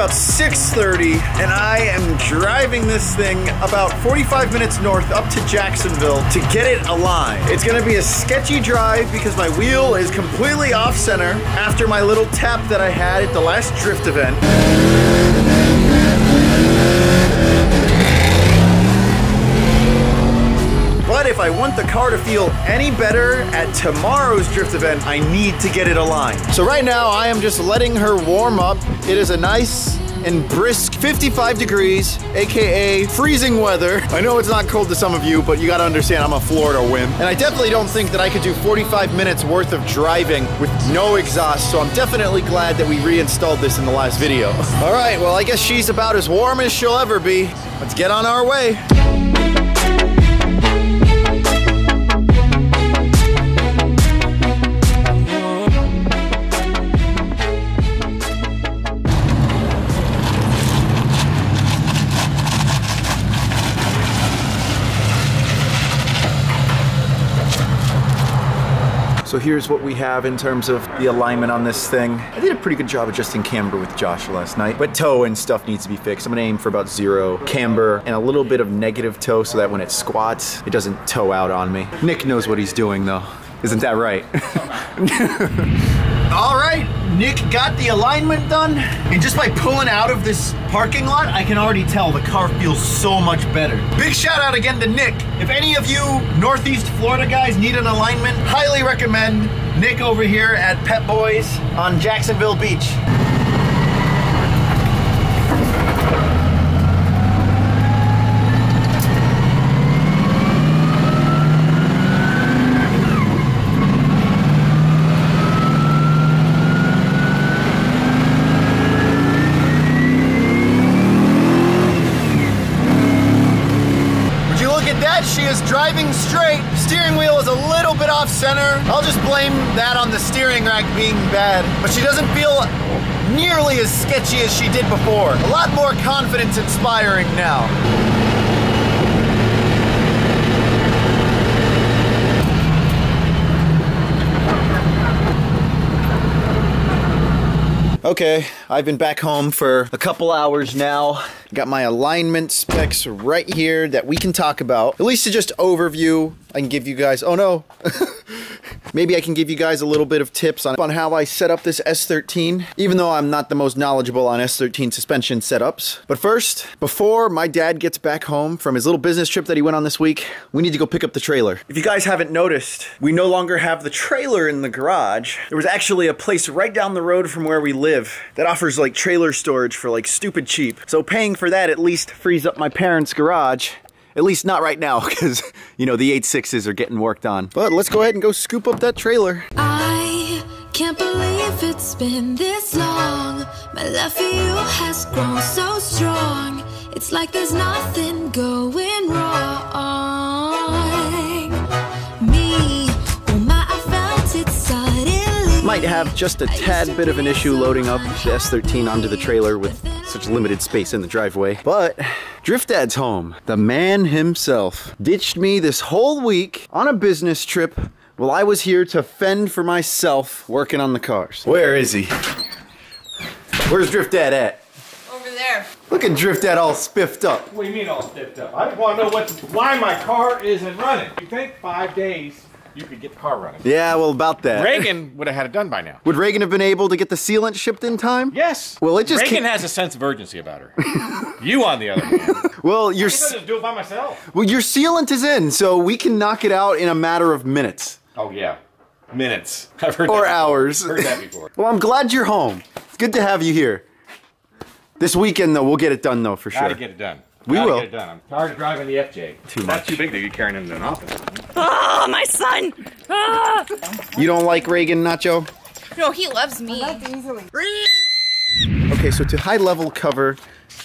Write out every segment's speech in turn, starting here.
about 6:30 and I am driving this thing about 45 minutes north up to Jacksonville to get it aligned. It's gonna be a sketchy drive because my wheel is completely off center after my little tap that I had at the last drift event. But if I want the car to feel any better at tomorrow's drift event, I need to get it aligned. So right now I am just letting her warm up. It is a nice and brisk 55 degrees, AKA freezing weather. I know it's not cold to some of you, but you gotta understand I'm a Florida wimp. And I definitely don't think that I could do 45 minutes worth of driving with no exhaust, so I'm definitely glad that we reinstalled this in the last video. All right, well, I guess she's about as warm as she'll ever be. Let's get on our way. So here's what we have in terms of the alignment on this thing. I did a pretty good job adjusting camber with Josh last night, but toe and stuff needs to be fixed. I'm gonna aim for about 0 camber and a little bit of negative toe so that when it squats, it doesn't toe out on me. Nick knows what he's doing though. Isn't that right? All right, Nick got the alignment done. And just by pulling out of this parking lot, I can already tell the car feels so much better. Big shout out again to Nick. If any of you Northeast Florida guys need an alignment, highly recommend Nick over here at Pet Boys on Jacksonville Beach. She is driving straight. Steering wheel is a little bit off center. I'll just blame that on the steering rack being bad. But she doesn't feel nearly as sketchy as she did before. A lot more confidence inspiring now. Okay, I've been back home for a couple hours now. Got my alignment specs right here that we can talk about. At least to just overview, I can give you guys, oh no. Maybe I can give you guys a little bit of tips on how I set up this S13, even though I'm not the most knowledgeable on S13 suspension setups. But first, before my dad gets back home from his little business trip that he went on this week, we need to go pick up the trailer. If you guys haven't noticed, we no longer have the trailer in the garage. There was actually a place right down the road from where we live that offers like trailer storage for like stupid cheap. So paying for that at least frees up my parents' garage. At least not right now, because, you know, the 8.6s are getting worked on. But let's go ahead and go scoop up that trailer. I can't believe it's been this long. My love for you has grown so strong. It's like there's nothing going wrong. Me, oh my, I felt it suddenly. Might have just a tad bit of an issue loading up the S13 onto the trailer with such limited space in the driveway. But Drift Dad's home. The man himself ditched me this whole week on a business trip while I was here to fend for myself working on the cars. Where is he? Where's Drift Dad at? Over there. Look at Drift Dad all spiffed up. What do you mean all spiffed up? I just want to know why my car isn't running. You think 5 days you could get the car running? Yeah, well, about that. Reagan would have had it done by now. Would Reagan have been able to get the sealant shipped in time? Yes. Well, it just Reagan has a sense of urgency about her. You, on the other hand. Well, I can just do it by myself. Well, your sealant is in, so we can knock it out in a matter of minutes. Oh yeah, minutes. I've heard or that hours. Heard that before. Well, I'm glad you're home. It's good to have you here. This weekend, though, we'll get it done, though, for sure. Gotta get it done. We will. Get it done. I'm tired of driving the FJ. Too much. Not too big to get carrying him to an office. Oh, my son! Ah. You don't like Reagan, Nacho? No, he loves me. Okay, so to high level cover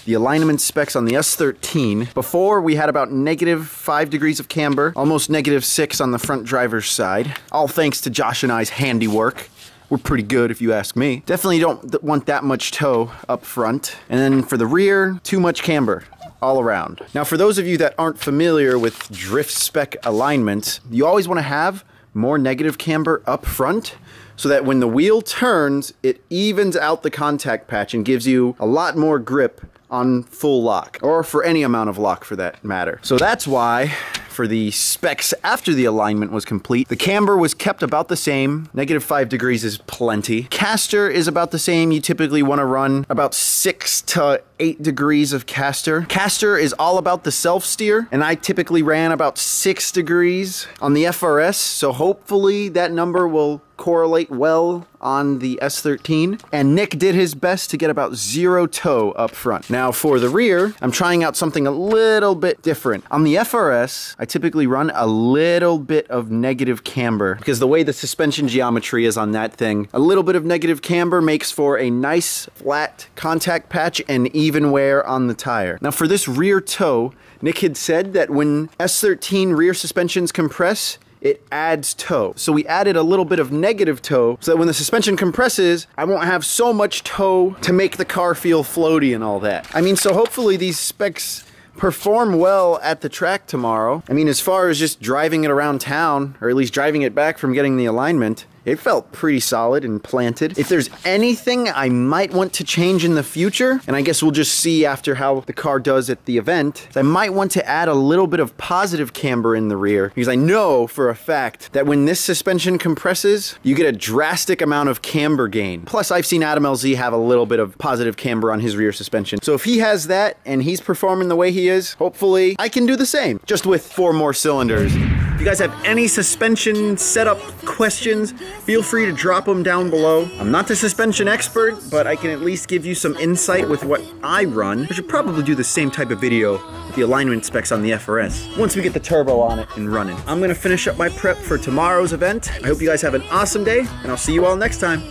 the alignment specs on the S13, before we had about -5 degrees of camber, almost -6 on the front driver's side, all thanks to Josh and I's handiwork. We're pretty good if you ask me. Definitely don't want that much toe up front. And then for the rear, too much camber. all around. Now, for those of you that aren't familiar with drift spec alignments, you always want to have more negative camber up front so that when the wheel turns, it evens out the contact patch and gives you a lot more grip on full lock, or for any amount of lock for that matter. So that's why for the specs after the alignment was complete, the camber was kept about the same. -5 degrees is plenty. Caster is about the same. You typically want to run about 6 to 8 degrees of caster. Caster is all about the self-steer, and I typically ran about 6 degrees on the FRS, so hopefully that number will correlate well on the S13. And Nick did his best to get about 0 toe up front. Now for the rear, I'm trying out something a little bit different. On the FRS, I typically run a little bit of negative camber because the way the suspension geometry is on that thing, a little bit of negative camber makes for a nice flat contact patch and even wear on the tire. Now for this rear toe, Nick had said that when S13 rear suspensions compress, it adds toe. So we added a little bit of negative toe so that when the suspension compresses, I won't have so much toe to make the car feel floaty and all that. I mean, so hopefully these specs perform well at the track tomorrow. I mean, as far as just driving it around town, or at least driving it back from getting the alignment, it felt pretty solid and planted. If there's anything I might want to change in the future, and I guess we'll just see after how the car does at the event, I might want to add a little bit of positive camber in the rear, because I know for a fact that when this suspension compresses, you get a drastic amount of camber gain. Plus, I've seen Adam LZ have a little bit of positive camber on his rear suspension. So if he has that and he's performing the way he is, hopefully I can do the same, just with 4 more cylinders. If you guys have any suspension setup questions, feel free to drop them down below. I'm not the suspension expert, but I can at least give you some insight with what I run. I should probably do the same type of video with the alignment specs on the FRS once we get the turbo on it and running. I'm gonna finish up my prep for tomorrow's event. I hope you guys have an awesome day, and I'll see you all next time.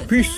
Peace.